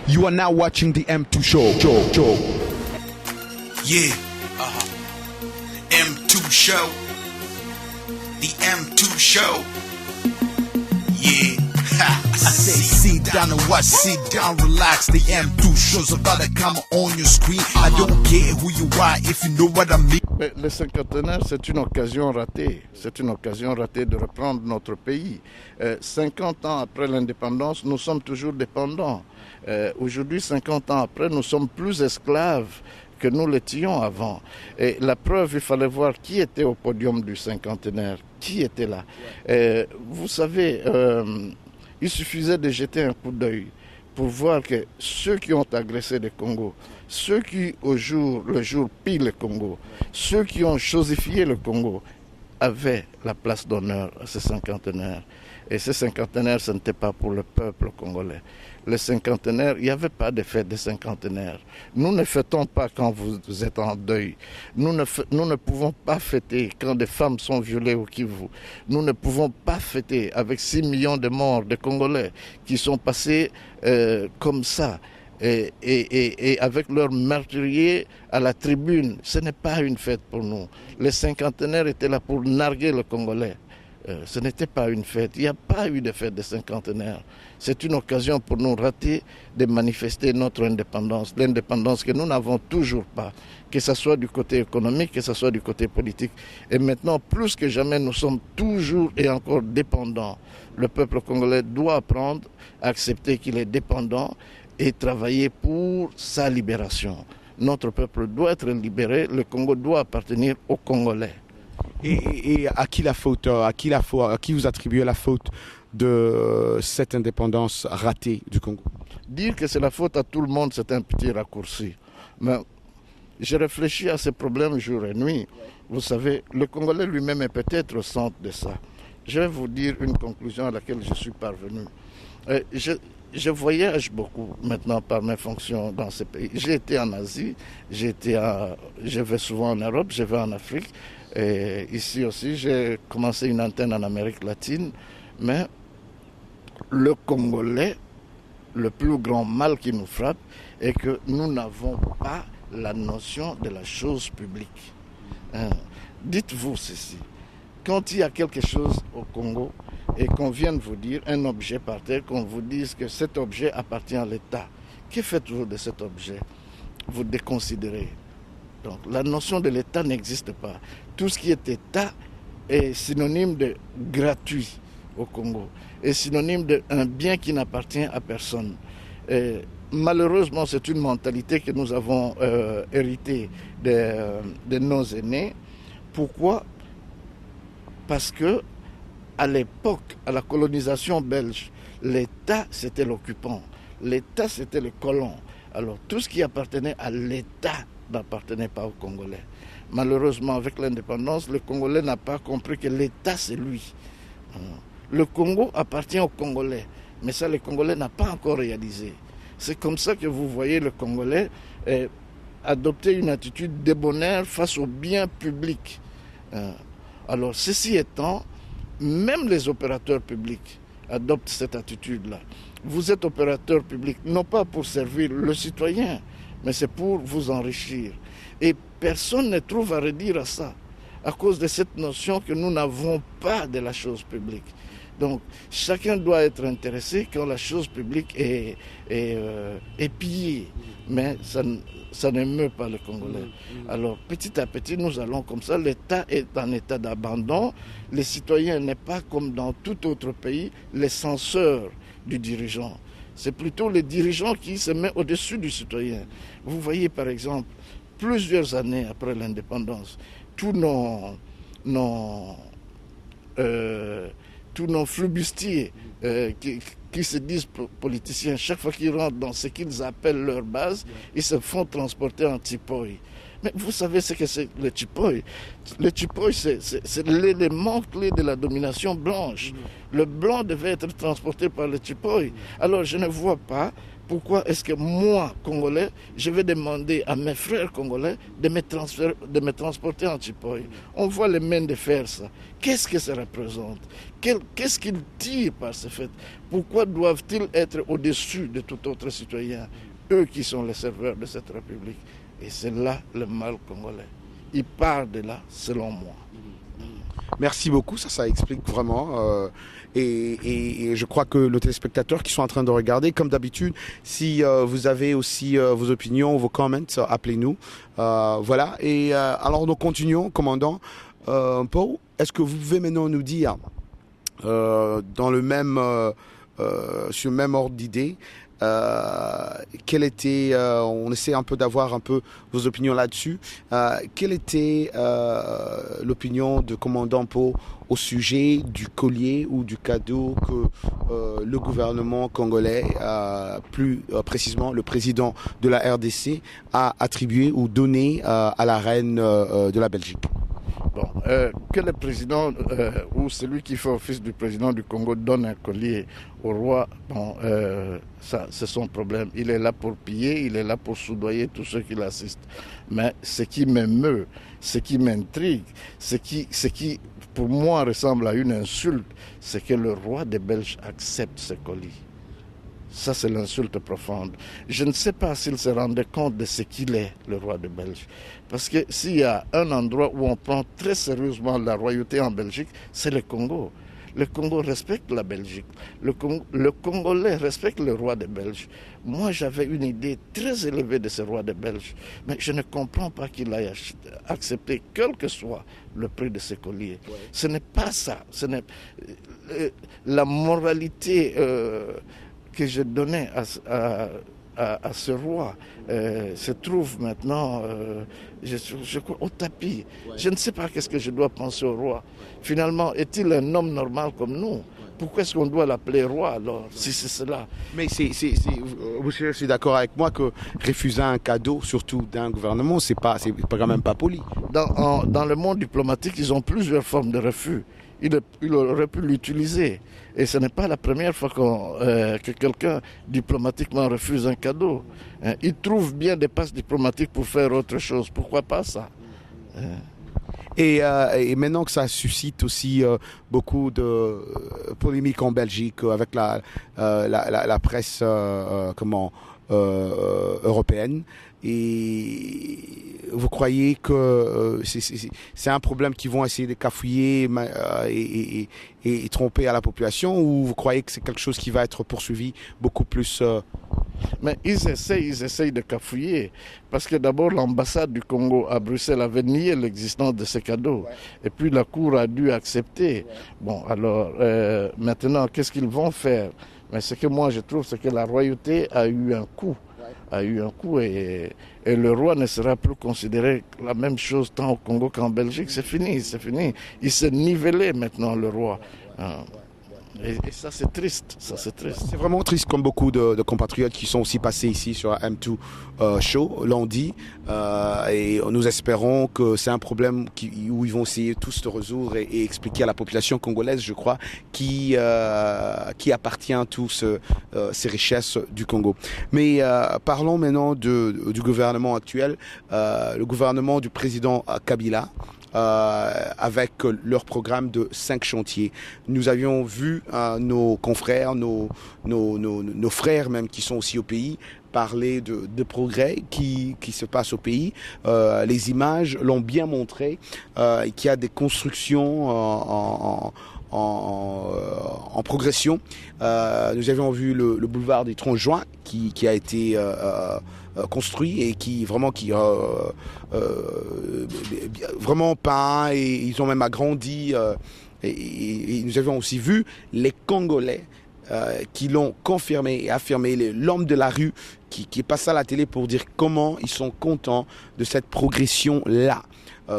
You are now watching the M2 Show. Yeah, M2 Show. The M2 Show. Yeah. I say sit down and watch, sit down, relax. The M2 Show's about to come on your screen. I don't care who you are if you know what I mean. Mais le cinquantenaire, c'est une occasion ratée. C'est une occasion ratée de reprendre notre pays. 50 ans après l'indépendance, nous sommes toujours dépendants. Aujourd'hui, 50 ans après, nous sommes plus esclaves que nous l'étions avant. Et la preuve, il fallait voir qui était au podium du cinquantenaire, qui était là. Vous savez, il suffisait de jeter un coup d'œil pour voir que ceux qui ont agressé le Congo, ceux qui, le jour pillent le Congo, ceux qui ont chosifié le Congo, avaient la place d'honneur à ces cinquantenaires. Et ces cinquantenaires, ce n'était pas pour le peuple congolais. Les cinquantenaires, il n'y avait pas de fête des cinquantenaires. Nous ne fêtons pas quand vous êtes en deuil. Nous ne pouvons pas fêter quand des femmes sont violées au Kivu. Nous ne pouvons pas fêter avec 6 millions de morts de Congolais qui sont passés comme ça. Et avec leurs meurtriers à la tribune. Ce n'est pas une fête pour nous. Les cinquantenaires étaient là pour narguer le Congolais. Ce n'était pas une fête. Il n'y a pas eu de fête des cinquantenaires. C'est une occasion pour nous ratée de manifester notre indépendance. L'indépendance que nous n'avons toujours pas, que ce soit du côté économique, que ce soit du côté politique. Et maintenant, plus que jamais, nous sommes toujours et encore dépendants. Le peuple congolais doit apprendre à accepter qu'il est dépendant et travailler pour sa libération. Notre peuple doit être libéré. Le Congo doit appartenir aux Congolais. Et à qui la faute, à qui vous attribuez la faute de cette indépendance ratée du Congo? Dire que c'est la faute à tout le monde, c'est un petit raccourci. Mais je réfléchis à ces problèmes jour et nuit. Vous savez, le Congolais lui-même est peut-être au centre de ça. Je vais vous dire une conclusion à laquelle je suis parvenu. Je voyage beaucoup maintenant par mes fonctions dans ces pays. J'ai été en Asie, je vais souvent en Europe, je vais en Afrique. Et ici aussi, j'ai commencé une antenne en Amérique latine. Mais le Congolais, le plus grand mal qui nous frappe est que nous n'avons pas la notion de la chose publique. Dites-vous ceci, quand il y a quelque chose au Congo et qu'on vienne vous dire un objet par terre, qu'on vous dise que cet objet appartient à l'État, que faites-vous de cet objet? Vous déconsidérez. Donc la notion de l'État n'existe pas. Tout ce qui est État est synonyme de gratuit au Congo, est synonyme d'un bien qui n'appartient à personne. Et malheureusement, c'est une mentalité que nous avons héritée de nos aînés. Pourquoi? Parce que à l'époque, à la colonisation belge, l'État c'était l'occupant, l'État c'était le colon. Alors tout ce qui appartenait à l'État n'appartenait pas aux Congolais. Malheureusement, avec l'indépendance, le Congolais n'a pas compris que l'État, c'est lui. Le Congo appartient aux Congolais, mais ça, le Congolais n'a pas encore réalisé. C'est comme ça que vous voyez le Congolais adopter une attitude débonnaire face au bien public. Alors, ceci étant, même les opérateurs publics adoptent cette attitude-là. Vous êtes opérateur public, non pas pour servir le citoyen, mais c'est pour vous enrichir. Et personne ne trouve à redire à ça, à cause de cette notion que nous n'avons pas de la chose publique. Donc, chacun doit être intéressé quand la chose publique est pillée. Mais ça ne meut pas le Congolais. Alors, petit à petit, nous allons comme ça. L'État est en état d'abandon. Les citoyens n'est pas comme dans tout autre pays, les censeurs du dirigeant. C'est plutôt le dirigeant qui se met au-dessus du citoyen. Vous voyez, par exemple, plusieurs années après l'indépendance, tous nos flibustiers qui se disent politiciens, chaque fois qu'ils rentrent dans ce qu'ils appellent leur base, ils se font transporter en Tipoï. Mais vous savez ce que c'est le Chipoy? Le Chipoy, c'est l'élément clé de la domination blanche. Le blanc devait être transporté par le Chipoy. Alors je ne vois pas pourquoi est-ce que moi, Congolais, je vais demander à mes frères congolais de me transporter en Chipoy. On voit les mains de faire ça. Qu'est-ce que ça représente? Qu'est-ce qu'ils tirent par ce fait? Pourquoi doivent-ils être au-dessus de tout autre citoyen? Eux qui sont les serveurs de cette République. Et c'est là le mal congolais. Il part de là, selon moi. Merci beaucoup, ça explique vraiment. Et je crois que les téléspectateurs qui sont en train de regarder, comme d'habitude, si vous avez aussi vos opinions, vos comments, appelez-nous. Voilà. Et alors nous continuons, commandant. Paul, est-ce que vous pouvez maintenant nous dire, dans le même, sur le même ordre d'idée, quelle était, on essaie un peu d'avoir un peu vos opinions là-dessus. Quelle était l'opinion de commandant Pau au sujet du collier ou du cadeau que le gouvernement congolais, plus précisément le président de la RDC, a attribué ou donné à la reine de la Belgique? Bon, que le président ou celui qui fait office du président du Congo donne un collier au roi, bon, ça c'est son problème. Il est là pour piller, il est là pour soudoyer tous ceux qui l'assistent. Mais ce qui m'émeut, ce qui m'intrigue, ce qui pour moi ressemble à une insulte, c'est que le roi des Belges accepte ce collier. Ça, c'est l'insulte profonde. Je ne sais pas s'il se rendait compte de ce qu'il est, le roi de Belgique. Parce que s'il y a un endroit où on prend très sérieusement la royauté en Belgique, c'est le Congo. Le Congo respecte la Belgique. Le Congolais respecte le roi des Belges. Moi, j'avais une idée très élevée de ce roi des Belges. Mais je ne comprends pas qu'il ait accepté, quel que soit le prix de ce collier. Ouais. Ce n'est pas ça. La moralité... que je donnais à ce roi se trouve maintenant je crois, au tapis. Ouais. Je ne sais pas qu'est-ce que je dois penser au roi. Finalement, est-il un homme normal comme nous? Pourquoi est-ce qu'on doit l'appeler roi alors, si c'est cela? Mais vous êtes d'accord avec moi que refuser un cadeau, surtout d'un gouvernement, c'est quand même pas poli. Dans le monde diplomatique, ils ont plusieurs formes de refus. Il aurait pu l'utiliser. Et ce n'est pas la première fois que quelqu'un diplomatiquement refuse un cadeau. Il trouve bien des passes diplomatiques pour faire autre chose. Pourquoi pas ça? Et maintenant que ça suscite aussi beaucoup de polémiques en Belgique avec la presse européenne, et vous croyez que c'est un problème qu'ils vont essayer de cafouiller et tromper à la population, ou vous croyez que c'est quelque chose qui va être poursuivi beaucoup plus Mais ils essayent de cafouiller, parce que d'abord l'ambassade du Congo à Bruxelles avait nié l'existence de ces cadeaux, ouais. Et puis la Cour a dû accepter. Ouais. Bon, alors maintenant, qu'est-ce qu'ils vont faire? Mais ce que moi je trouve, c'est que la royauté a eu un coup. Et le roi ne sera plus considéré la même chose tant au Congo qu'en Belgique. C'est fini. Il s'est nivelé maintenant, le roi. Et ça, c'est triste. C'est vraiment triste, comme beaucoup de compatriotes qui sont aussi passés ici sur la M2 Show l'ont dit. Et nous espérons que c'est un problème où ils vont essayer tous de résoudre et expliquer à la population congolaise, je crois, qui appartient à tous ces richesses du Congo. Mais parlons maintenant du gouvernement actuel, le gouvernement du président Kabila. Avec leur programme de 5 chantiers. Nous avions vu nos confrères, nos frères même qui sont aussi au pays, parler de progrès qui se passe au pays. Les images l'ont bien montré, qu'il y a des constructions en progression. Nous avions vu le boulevard des 30 juin qui a été construit et qui vraiment peint, et ils ont même agrandi, et nous avons aussi vu les Congolais qui l'ont confirmé et affirmé, l'homme de la rue qui passe à la télé pour dire comment ils sont contents de cette progression-là.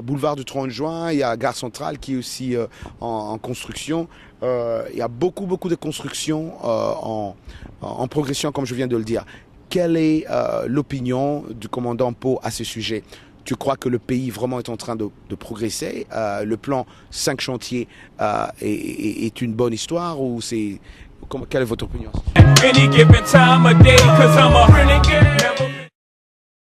Boulevard du 30 juin, il y a Gare Centrale qui est aussi en construction. Il y a beaucoup de constructions en progression, comme je viens de le dire. Quelle est l'opinion du commandant Pau à ce sujet? tu crois que le pays vraiment est en train de progresser? Le plan 5 chantiers est une bonne histoire ou quelle est votre opinion? Any given time of day, 'cause I'm a renegade.